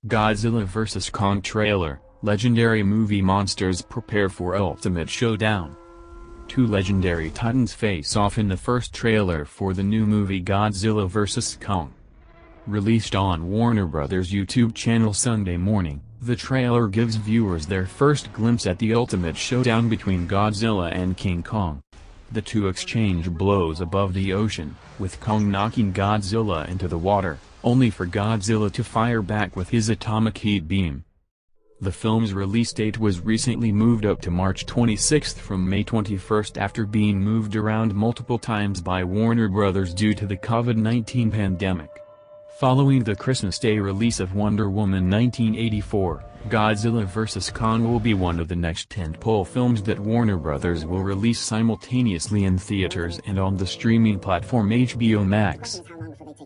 Godzilla vs. Kong trailer, legendary movie monsters prepare for ultimate showdown. Two legendary titans face off in the first trailer for the new movie Godzilla vs. Kong. Released on Warner Bros. YouTube channel Sunday morning, the trailer gives viewers their first glimpse at the ultimate showdown between Godzilla and King Kong. The two exchange blows above the ocean, with Kong knocking Godzilla into the water, only for Godzilla to fire back with his atomic heat beam. The film's release date was recently moved up to March 26 from May 21 after being moved around multiple times by Warner Bros. Due to the COVID-19 pandemic. Following the Christmas Day release of Wonder Woman 1984, Godzilla vs. Kong will be one of the next tentpole films that Warner Bros. Will release simultaneously in theaters and on the streaming platform HBO Max.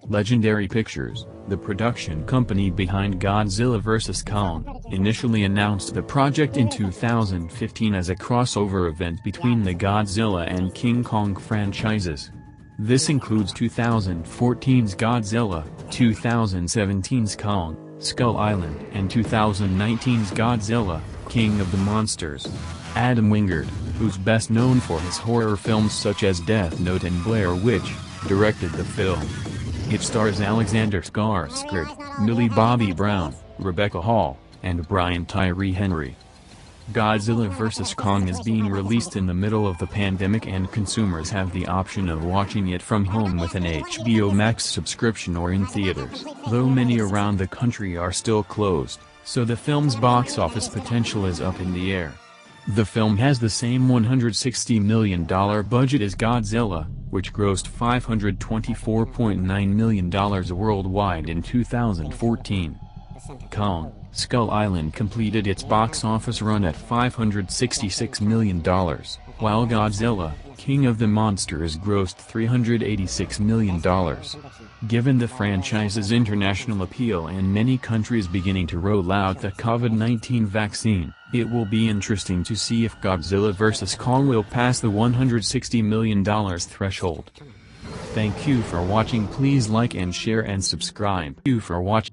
Legendary Pictures, the production company behind Godzilla vs. Kong, initially announced the project in 2015 as a crossover event between the Godzilla and King Kong franchises. This includes 2014's Godzilla, 2017's Kong, Skull Island and 2019's Godzilla, King of the Monsters. Adam Wingard, who's best known for his horror films such as Death Note and Blair Witch, directed the film. It stars Alexander Skarsgård, Millie Bobby Brown, Rebecca Hall, and Brian Tyree Henry. Godzilla vs. Kong is being released in the middle of the pandemic and consumers have the option of watching it from home with an HBO Max subscription or in theaters, though many around the country are still closed, so the film's box office potential is up in the air. The film has the same $160 million budget as Godzilla, which grossed $524.9 million worldwide in 2014. Kong, Skull Island completed its box office run at $566 million, while Godzilla, King of the Monsters grossed $386 million. Given the franchise's international appeal and many countries beginning to roll out the COVID-19 vaccine, it will be interesting to see if Godzilla vs. Kong will pass the $160 million threshold. Thank you for watching. Please like and share and subscribe. Thank you for watching.